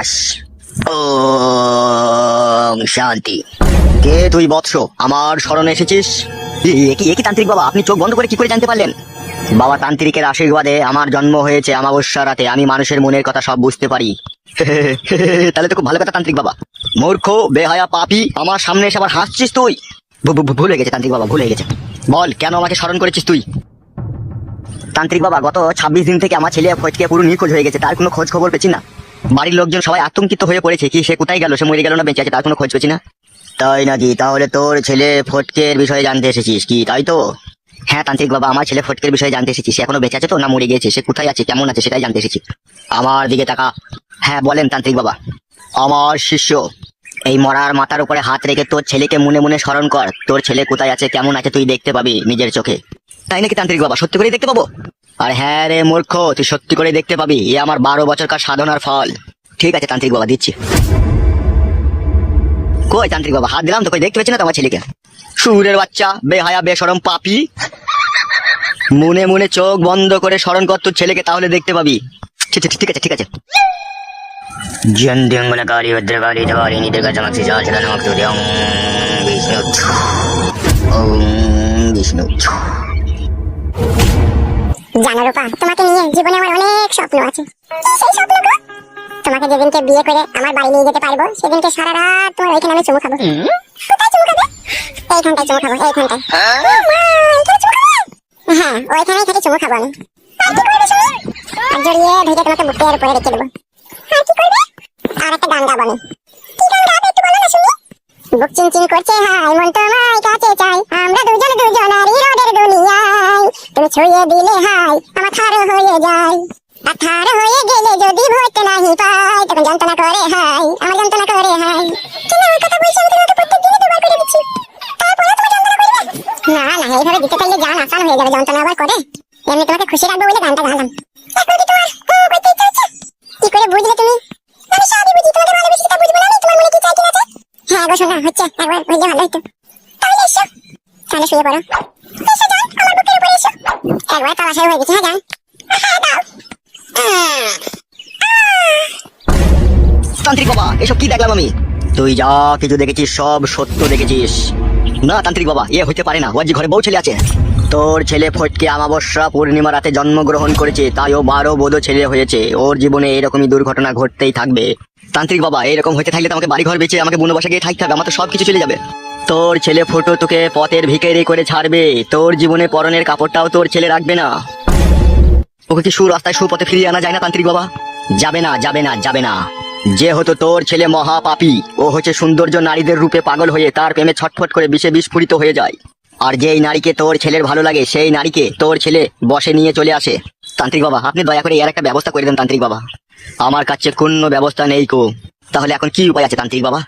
প্রকাশ। ওম শান্তি। কে তুই বৎস, আমার শরণে এসেছিস? কি তান্ত্রিক বাবা, আপনি চোখ বন্ধ করে কি করে জানতে পারলেন? বাবা তান্ত্রিকের আশীর্বাদে আমার জন্ম হয়েছে অমাবস্যা রাতে, আমি মানুষের মনের কথা সব বুঝতে পারি। তাহলে তো খুব ভালো কথা তান্ত্রিক বাবা। মূর্খ বেহায়া পাপী, আমার সামনে এসে আবার হাসছিস তুই? ভুলে গেছে তান্ত্রিক বাবা, ভুলে গেছে। বল কেন আমাকে স্মরণ করেছিস তুই? তান্ত্রিক বাবা, গত 26 দিন থেকে আমার ছেলে ফটকে পুরো নিখোঁজ হয়ে গেছে, তার কোনো খোঁজ খবর পেছি না। বাড়ির লোকজন সবাই আতঙ্কিত হয়ে পড়েছে, কি সে কোথায় গেল, সে মরে গেল না বেঁচে আছে, তার কোনো খোঁজ পেছি না। তাই নাকি? তাহলে তোর ছেলে ফটকের বিষয়ে জানতে এসেছিস কি, তাই তো? হ্যাঁ তান্ত্রিক বাবা, আমার ছেলে ফটকের বিষয়ে জানতে এসেছি। সে এখনো বেঁচে আছে তো না মরে গিয়েছে, সে কোথায় আছে কেমন আছে সেটাই জানতে এসেছি। আমার দিকে তাকা। হ্যাঁ বলেন তান্ত্রিক বাবা। আমার শিষ্য, এই মরার মাথার উপরে হাত রেখে তোর ছেলেকে মনে মনে স্মরণ কর। তোর ছেলে কোথায় আছে কেমন আছে তুই দেখতে পাবি নিজের চোখে। তাই নাকি তান্ত্রিক বাবা, সত্যি করে দেখতে পাবো? আর হ্যাঁ রে মূর্খ, তুই সত্যি করে দেখতে পাবি, এ আমার 12 বছরকার সাধনার ফল। ঠিক আছে তান্ত্রিক বাবা, দিচ্ছি। কই তান্ত্রিক বাবা, হাত দিলাম তো, কই দেখতে পাচ্ছি না তোমার ছেলেকে। সুরের বাচ্চা, বেহায়া বেশরম পাপী, মনে মনে চোখ বন্ধ করে স্মরণ কর তোর ছেলেকে, তাহলে দেখতে পাবি। ঠিক আছে ঠিক আছে। জন্দিঙ্গলকারী ভদ্রকারী জবারি নিদর্গা চমকসি জাল চলা নমক তুর্যং বিষ্ণু ওম বিষ্ণু। জানো রূপা, তোমাকে নিয়ে জীবনে আমার অনেক স্বপ্ন আছে। সেই স্বপ্নগুলো তোমাকে যেদিনকে বিয়ে করে আমার বাড়ি নিয়ে যেতে পারবো, সেদিনকে সারা রাত তোমার ওইখানে আমি চুমু খাবো। কোথায় চুমু খাবে? এইখানটায় চুমু খাবো, এইখানটায়। হ্যাঁ ওইখানেই থেকে চুমু খাবো আমি। আর কি করবে শুনি? আর জড়িয়ে ধরে তোমাকে বুকের উপরে রেখে দেবো। আর কি করবে? আর একটা গান গাবো আমি। কি গান গাবে একটু বলো না শুনি। বুক চিনচিন করছে হাই, মন তোমায় কাছে চাই, আমরা দুজন দুজনারই রোডের দুনিয়ায়। তুমি ছুঁয়ে দিলে হাই, আমার থার হয়ে যায়। আর থার হয়ে গেলে যদি ভরতে নাহি পাই, তখন যন্ত্রণা করে হাই, আমার যন্ত্রণা করে হাই। কেন ওই কথা বলছি? আমি তোমাকে প্রত্যেক দিনই দুবার করে দিচ্ছি, তারপরে তুমি যন্ত্রণা করবে? না না, এইভাবে দিতে পারলে জান আসান হয়ে যাবে, যন্ত্রণা আবার করে। এমনি তোমাকে খুশি রাখবো বলে গানটা গালাম। এখন কি তোমার বলতে ইচ্ছা হচ্ছে? কি করে বুঝলে তুমি? আমি সবই বুঝি, তোমাকে ভালোবেসে সেটা বুঝবো না আমি, তোমার মনে কি চাই কি না চাই? হ্যাঁ গো শোনা, হচ্ছে একবার হইলে ভালো হতো। তাহলে এসো, তাহলে শুয়ে পড়ো। এসো যান, আমার বুকের উপরে এসো। একবার তালাশাই হয়ে গেছে। হ্যাঁ যান। হ্যাঁ দাও। তান্ত্রিক বাবা, এসব কি দেখলাম আমি? তুই যা কিছু দেখেছিস সব সত্য দেখেছিস। না তান্ত্রিক বাবা, এ হইতে পারে না, ওর যে ঘরে বউ ছেলে আছে। তোর ছেলে ফটকে অমাবস্যা পূর্ণিমা রাতে জন্মগ্রহণ করেছে, তাই ও 12 বোধ ছেলে হয়েছে। ওর জীবনে এরকমই দুর্ঘটনা ঘটতেই থাকবে। তান্ত্রিক বাবা, এরকম হইতে থাকলে তো আমাকে বাড়ি ঘর বেঁচে আমাকে বনবাসে গিয়ে থাকতে হবে, আমার তো সবকিছু চলে যাবে। তোর ছেলে ফটো তোকে পথের ভিখারি করে ছাড়বে, তোর জীবনে পরনের কাপড়টাও তোর ছেলে রাখবে না। ওকে কি সুরাস্তায় সুপথে ফিরিয়ে আনা যায় না তান্ত্রিক বাবা? যাবে না যাবে না যাবে না। যেহেতু তোর ছেলে মহাপাপী, ও হচ্ছে সৌন্দর্য নারীদের রূপে পাগল হয়ে তার প্রেমে ছটফট করে বিষে বিস্ফোরিত হয়ে যায়। আর যেই নারীকে তোর ছেলের ভালো লাগে সেই নারীকে তোর ছেলে বসে নিয়ে চলে আসে। তান্ত্রিক বাবা, আপনি দয়া করে এর একটা ব্যবস্থা করে দেন তান্ত্রিক বাবা। আমার কাছে কোনো ব্যবস্থা নেই কো। তাহলে এখন কি উপায় আছে তান্ত্রিক বাবা?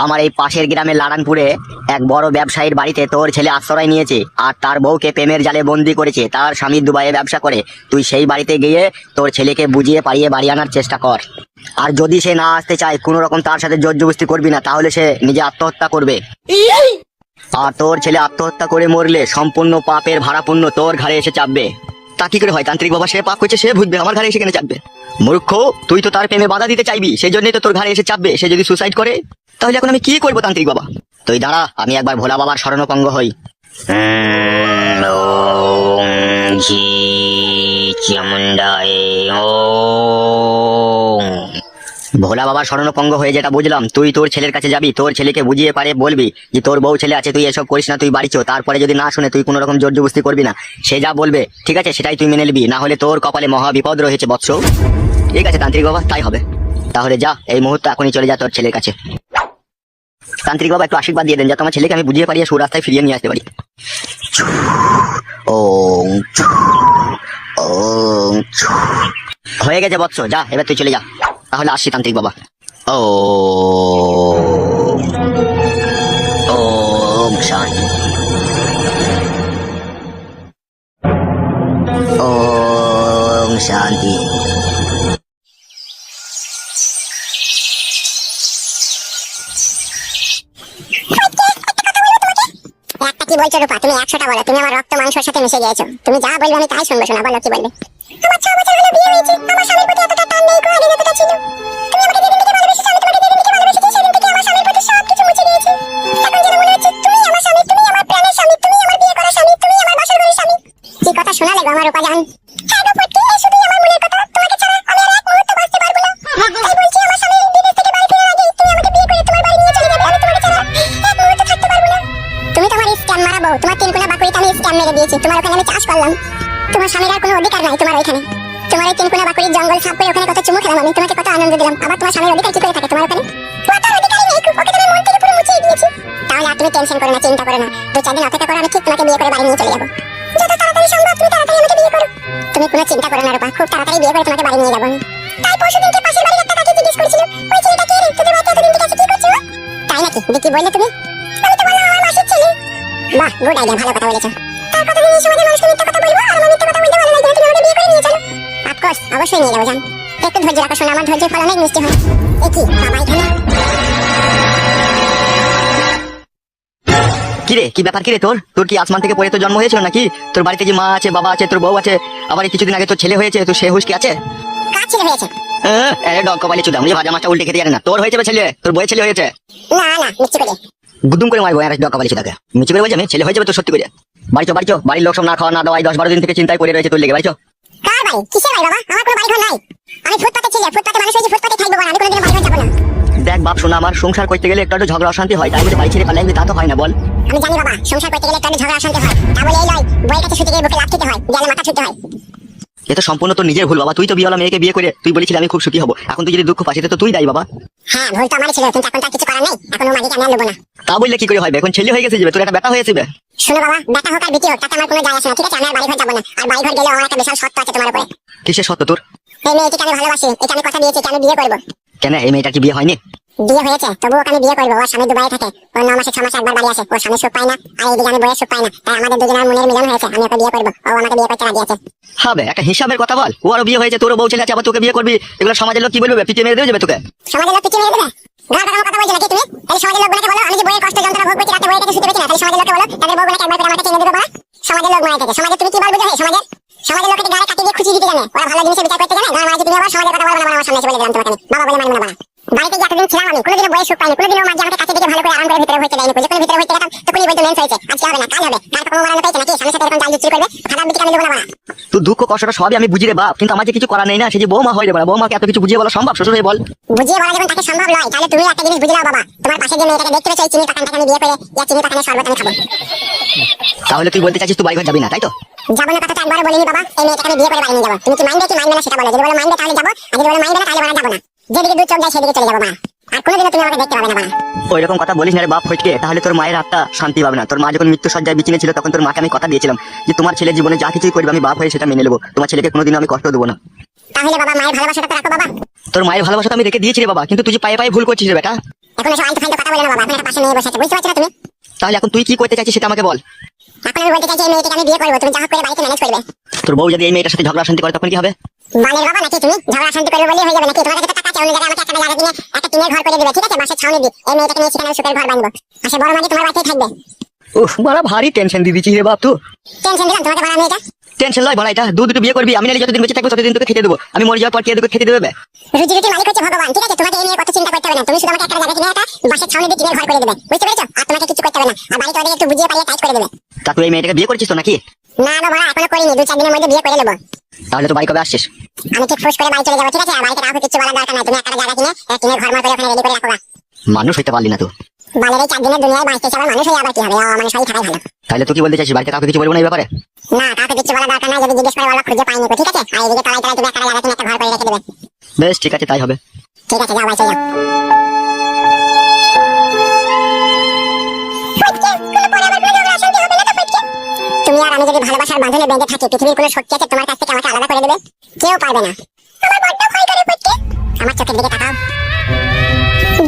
আমার এই পাশের গ্রামে লারানপুরে এক বড় ব্যবসায়ীর বাড়িতে তোর ছেলে আশ্রয় নিয়েছে, আর তার বউকে প্রেমের জালে বন্দি করেছে। তার স্বামী দুবাইয়ে ব্যবসা করে। তুই সেই বাড়িতে গিয়ে তোর ছেলেকে বুঝিয়ে পারিয়ে বাড়ি আনার চেষ্টা কর। আর যদি সে না আসতে চায়, কোন রকম তার সাথে জোরজবস্তি করবি না, তাহলে সে নিজে আত্মহত্যা করবে। আর তোর ছেলে আত্মহত্যা করে মরলে সম্পূর্ণ পাপের ভাড়াপূর্ণ তোর ঘাড়ে এসে চাপবে। তা কি করে হয় তান্ত্রিক বাবা? সে পাপ করছে, সে বুঝবে, আমার ঘাড়ে এসে কেন চাপবে? মূর্খ, তুই তো তার প্রেমে বাধা দিতে চাইবি, সেই জন্যই তো তোর ঘাড়ে এসে চাপবে। সে যদি সুসাইড করে, তাহলে এখন আমি কি করবো তান্ত্রিক বাবা? তুই দাঁড়া, আমি একবার ভোলা বাবার শরণাপন্ন হই। ভোলা বাবার শরণাপন্ন হয়ে যেটা বুঝলাম, তুই তোর ছেলের কাছে যাবি, তোর ছেলেকে বুঝিয়ে পারে বলবি যে তোর বউ ছেলে আছে, তুই এসব করিস না, তুই বাড়ি চো। তারপরে যদি না শুনে, তুই কোন রকম জোরজবস্তি করবি না। সে যা বলবে ঠিক আছে সেটাই তুই মেনে নিবি, না হলে তোর কপালে মহা বিপদ রয়েছে বৎস। ঠিক আছে তান্ত্রিক বাবা, তাই হবে। তাহলে যা, এই মুহূর্তে এখনই চলে যা তোর ছেলের কাছে। তান্ত্রিক বাবা একটু আশীর্বাদ দিয়ে দেন, যাতে আমার ছেলেকে আমি বুঝিয়ে পারি সুরাস্তায় ফিরিয়ে নিয়ে আসতে পারি। হয়ে গেছে বৎস, যা এবার তুই চলে যা। তাহলে আসছি তান্ত্রিক বাবা। ওম শান্তি। ওম শান্তি। একটা কি বলছো রূপা? তুমি 100টা বলো, তুমি আমার রক্ত মাংসের সাথে মিশে গিয়েছো। তুমি যা বলবে আমি তাই শুনবো। শোনা, বলো কি বলবে? আমার 6 বছর হলো বিয়ে হয়েছে, আমার স্বামীর প্রতি এতটা টান নেই, আগে যতটা ছিল। তুমি আমাকে যেদিন সবকিছু মুছে দিয়েছি। এখন যেন মনে হচ্ছে তুমি আমার স্বামী, তুমি আমার প্রাণের স্বামী, তুমি আমার বিয়ে করা স্বামী, তুমি আমার বাসর ঘরের স্বামী। কি কথা শোনালে গো আমার রূপাজান। হ্যাঁ গো ফটকে, এই শুধুই আমার মনের কথা। তোমাকে ছাড়া আমি আর এক মুহূর্ত বাঁচতে পারবো না। তাই বলছি আমার স্বামী বিদেশ থেকে বাড়ি ফেরার আগেই তুমি আমাকে বিয়ে করে তোমার বাড়ি নিয়ে চলে যাবে। আমি তোমাকে ছাড়া এক মুহূর্ত থাকতে পারবো না। তুমি তো আমার স্ক্যাম মারা বউ। তোমার তিনকুনা বাকুড়িতে আমি স্ক্যাম মেরে দিয়েছি। তোমার ওখানে আমি চাষ করলাম। তোমার স্বামীর আর কোনো অধিকার নাই তোমার ওইখানে। তোমার এই তিনকুনা বাকুড়ির জঙ্গল সাফ করে ওখানে কত চুমু খেলাম আমি, তোমাকে কত আনন্দ দিলাম। আবার তোমার স্বামীর অধিকার কি করে থাকে তোমার ওখানে? তোমার তো আর অধিকারই নেই। ওকে তুমি মন থেকে পুরো মুছিয়ে দিয়েছি। তাহলে আর তুমি টেনশন করো না, চিন্তা করো না। 2-4 দিন অপেক্ষা করো, আমি ঠিক তোমাকে বিয়ে করে বাড়ি নিয়ে চলে যাবো। যত তাড়াতাড়ি সম্ভব তুমি তাড়াতাড়ি আমাকে বিয়ে করো। তুমি কোনো চিন্তা করো না রূপা, খুব তাড়াতাড়ি বিয়ে করে তোমাকে বাড়ি নিয়ে যাবো। তাই পরশুদিনকে পাশের বাড়ির একটা কাকি জিজ্ঞেস করেছিল, ওই ছেলেটা কে রে, তোদের বাড়িতে এতদিন থেকে কি করছিল? তাই নাকি? দেখি বললে তুমি? আমি তো বললাম আমার মাসির ছেলে। বাহ, গুড আইডিয়া, ভালো কথা বলেছো। তার কতদিন এই সমাজে মানুষকে মিথ্যা কথা বলবো, আর আমার মিথ্যা কথা বলতে ভালো লাগে না। তুমি আমাকে বিয়ে করে নিয়ে চলো। অফকোর্স, অবশ্যই নিয়ে যাবো জান। একটু ধৈর্য রাখো শোনো, আমার ধৈর্যের ফল অনেক মিষ্টি হয়। এ কি বাবা এখানে? কিরে, কি ব্যাপার? কিরে তোর তোর কি আসমান থেকে পড়ে তো জন্ম হয়েছিল নাকি? তোর বাড়িতে যে মা আছে, বাবা আছে, তোর বউ আছে, আবার এই কিছুদিন আগে তোর ছেলে হয়েছে, তো সে হুশ কি আছে? কার ছেলে হয়েছে? আরে ডগ কপালি চুদা, আমি ভাজা মাছটা উল্টে খেতে জানি না। তোর হয়েছে ছেলে, তোর বউয়ের ছেলে হয়েছে। না না, মিথ্যে করে। গুদুম করে মারবো আর ডগ কপালি চুদাকে। মিছে করে বলছি আমি ছেলে হয়ে যাবে তো সত্যি করে। বাড়িচো বাড়ির লোক সব না খাওয়া না দাওয়া 10-12 দিন থেকে চিন্তায় পড়ে রয়েছে তোর লেগে। বাড়িচো। কার বাড়ি? কিসের বাড়ি বাবা? আমার কোনো বাড়ি ঘর নাই। আমি ফুটপাতে ছেলে, ফুটপাতে মানুষ হয়েছে, ফুটপাতে থাকবো। আমি কোনোদিন বাড়ি ঘর যাবো না। দেখ বাপ শোনা, আমার সংসার করতে গেলে একটু ঝগড়া অশান্তি হয়, তাই বলে বাড়ি ছেড়ে পালাই তা তো হয় না বল। আমি জানি বাবা, সংসার করতে গেলে একটু ঝগড়া অশান্তি হয়। তা বলে এই নয় বইয়ের কাছে ছুটে গিয়ে বুকে লাথ খেতে হয়, গেলে মাথা ছুটতে হয়। এ তো সম্পূর্ণ তোর নিজের ভুল বাবা। তুই তো বিয়েওয়ালা মেয়েকে বিয়ে করে তুই বলেছিলি আমি খুব সুখী হবো। এখন তুই যদি দুঃখ পাস তো তুই দায়ী বাবা। হ্যাঁ, ভুল তো আমারই ছিল, কিন্তু এখন তার কিছু করার নেই। এখন ও মাঝিকে আমি আর নেবো না। তা বললে কি করে হয়? এখন ছেলে হয়ে গেছে যাবে, তোর একটা ব্যাটা হয়েছে। শোনো বাবা, বেটা হোক আর বিটি হোক তাতে আমার কোনো যায় আসে না, ঠিক আছে? আমি আর বাড়ি ঘর যাবো না। আর বাড়ি ঘর গেলে আমার একটা বিশাল শর্ত আছে তোমার উপরে। কিসের সত্য তোর? এই মেয়েটিকে আমি ভালোবাসি, এটা আমি কথা দিয়েছি, আমি বিয়ে করবো। কেন এই মেয়েটার কি বিয়ে হয়নি? বিয়ে হয়েছে, তবুও ওকে আমি বিয়ে করবো। ওর স্বামী দুবাই থাকে, ও 9 মাসে 6 মাসে একবার বাড়ি আসে। ওর স্বামী সুখ পায় না, আর এইদিকে আমি বইয়ের সুখ পাই না। তাই আমাদের দুজনের মনের মিলন হয়েছে, আমি ওকে বিয়ে করবো। ও আমাকে বিয়ে করতে রাজি আছে। হবে একটা হিসাবের কথা বল। ওরও বিয়ে হয়েছে, তোরও বউ ছেলে আছে, আবার তোকে বিয়ে করবি। এগুলো সমাজের লোক কি বলবে? পিটিয়ে মেরে দেবে যাবে তোকে। সমাজের লোক পিছিয়ে মেরে দেবে? গাঁর কথা কথা বলছো নাকি তুমি? তাহলে সমাজের লোকগুলোকে বলো আমি যে বইয়ের কষ্ট যন্ত্রণা ভোগ করছি, রাতে বইয়ের কাছে শুতে পেছি না। তাহলে সমাজের লোককে বলো তাদের বউগুলোকে একবার করে আমাকে টেনে দেবে। সমাজের লোক মারা থাকে। সমাজে তুমি কি বলবে? সমাজের লোককে গায়ে কাটি দিয়ে খুশি দিতে জানে, ওরা ভালো জিনিসের বিচার করতে জানে। গাঁর মাঝে তুমি আবার সমাজের কথা বলবে না। আমার সামনে এসে বলে দিলাম তোমাকে, বাবা বলে মানবো না। বাড়িতে গিয়ে এতদিন ছিলাম আমি, কোনোদিনও বইয়ের সুখ পাইনি। কোনোদিনও মা যে আমাকে কাছে থেকে ভালো করে আরাম করে ভিতরে হইতে দেয়নি। যখন ভিতরে হইতে গেলাম তখনই বলতো মেন্স হয়েছে। আজকে হবে না, কাল হবে। গাঁর কখনো মারানো পেয়েছে নাকি? স্বামীর সাথে এরকম জাল জুচ্চুরি করবে? খারাপ দিকে আমি দেবো না। তুই দুঃখ কষ্টটা সবই আমি বুঝি রে বাপ, কিন্তু আমার যে কিছু করার নেই না। সে যে বৌমা হয়ে যাবে না, বৌমাকে এত কিছু বুঝিয়ে বলা সম্ভব? শ্বশুর হয়ে বল। বুঝিয়ে বলা যখন তাকে সম্ভব নয়, তাহলে তুমি একটা জিনিস বুঝে নাও বাবা। তোমার পাশে যে মেয়েটাকে দেখতে পেয়েছো, এই চিনি পাকানটাকে আমি বিয়ে করে চিনি পাকানের শরবত আমি খাবো। তাহলে তুই বলতে চাইছিস তুই বাড়ি ঘর যাবি না, তাই তো? যাবো না কথা তো একবারও বলিনি বাবা। এই মেয়েটাকে আমি বিয়ে করে বাড়ি নিয়ে যাবো। তুমি কি মাইন্ডে কি মাইন্ডে না সেটা বলো। যদি বলো মাইন্ডে তাহলে যাবো, আর যদি বলো মাইন্ডে না তাহলে যাবো না। যেদিকে দু চোখ যায় সেদিকে চলে যাবো মা। আর কোনোদিনও তুমি আমাকে দেখতে পাবে না মা। ওই রকম কথা বলিস না রে বাপ ফটকে, তাহলে তোর মায়ের আত্মা শান্তি পাবে না। তোর মা যখন মৃত্যু সজ্জায় বিছিনে ছিল তখন তোর মাকে আমি কথা দিয়েছিলাম যে তোমার ছেলে জীবনে যা কিছুই করবে আমি বাপ হয়ে সেটা মেনে নেবো। তোমার ছেলেকে কোনোদিনও আমি কষ্ট দেবো না। তাহলে বাবা মায়ের ভালোবাসাটা তো রাখো বাবা। তোর মায়ের ভালোবাসা আমি রেখে দিয়েছি রে বাবা, কিন্তু তুই যে পায়ে পায়ে ভুল করছিস রে বেটা। এখন এসব আইতে ফাইতে কথা বলে না বাবা। এখন একটা পাশে মেয়ে বসে আছে, বুঝতে পারছো না তুমি? তাহলে এখন তুই কি করতে চাইছিস সেটা আমাকে বল। এখন আমি বলতে চাইছি এই মেয়েটাকে আমি বিয়ে করবো। তুমি যা হোক করে বাড়িতে ম্যানেজ করবে। তোর বউ যদি এই মেয়েটার সাথে ঝগড়া শান্তি করে তখন কি হবে? বালের বাবা নাকি তুমি? ঝগড়া শান্তি করবে বলেই হয়ে যাবে নাকি? তোমার কাছে তো টাকা আছে, অন্য জায়গায় আমাকে একটা জায়গা কিনে একটা টিনের ঘর করে দেবে, ঠিক আছে? বাসের ছাউনি দিয়ে এই মেয়েটাকে নিয়ে সেখানে সুখের ঘর বাঁধবো। আর সে বড় মাঝে তোমার বাড়িতেই থাকবে। উফ বড় ভারী টেনশন দিয়ে দিচ্ছিস রে বাপ তুই। টেনশন দিলাম তোমাকে বড় মেয়েটা? টেনশন লয় বড়, এটা দুটো বিয়ে করবি। আমি নাহলে যতদিন বেঁচে থাকবো ততদিন তোকে খেতে দেবো। আমি মরে যাওয়ার পর কে তোকে খেতে দেবে? রুজি রুটি মালিক হচ্ছে ভগবান, ঠিক আছে? তোমাকে এই নিয়ে কত চিন্তা করতে হবে না। তুমি শুধু আমাকে একটা জায়গা কিনে একটা বাসের ছাউনি দিয়ে টিনের ঘর করে দেবে, বুঝতে পেরেছো? আর তোমাকে কিছু করতে হবে না। আর বাড়িতে ওদের একটু বুঝিয়ে পারিয়ে টাইট করে দেবে। তা তুই এই মেয়েটাকে বিয়ে করছিস তো নাকি? না না বড়, এখনো করিনি। 2-4 দিনের মধ্যে বিয়ে করে নেবো। তাহলে তো বাড়ি কবে আসছিস? আমি ঠিক ফুস করে বাড়ি চলে যাবো, ঠিক আছে? আর বাড়িতে কাউকে কিছু বলার দরকার নাই। তুমি একটা জায়গা কিনে টিনের ঘর মর করে ওখানে রেডি করে রাখো। মানুষ হইতে পারলি না তুই। বালের এই 4 দিনের দুনিয়ায় বাঁচতে চাওয়া মানুষ হয়ে আবার কি হবে? মানুষ হয়ে থাকাই ভালো। তাহলে তুই কি বলতে চাইছিস বাড়িতে কাউকে কিছু বলবো না এই ব্যাপারে? না, কাউকে কিছু বলার দরকার নাই। যদি জিজ্ঞেস করে বলো খুঁজে পাইনি, ঠিক আছে? আর এদিকে তলায় তলায় তুমি একটা জায়গা কিনে একটা ঘর করে রেখে দেবে। বেশ ঠিক আছে, তাই হবে। ঠিক আছে, যাও বাড়ি চলে যাও। তুমি আর আমি যদি ভালোবাসার বাঁধনে বেঁধে থাকি, পৃথিবীর কোনো শক্তি আছে তোমার কাছ থেকে আমাকে আলাদা করে দেবে? কেউ পারবে না। আমার বড্ড ভয় করে ফটকে। আমার চোখের দিকে তাকাও।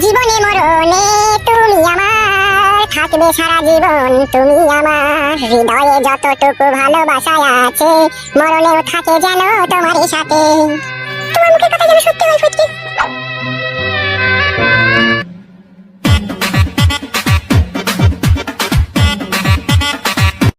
জীবনে মরণে তুমি আমার, থাকবে সারা জীবন তুমি আমার। হৃদয়ে যতটুকু ভালোবাসা আছে মরণেও থাকে যেন তোমারই সাথে। তোমার মুখের কথা যেন সত্যি হয় ফটকে।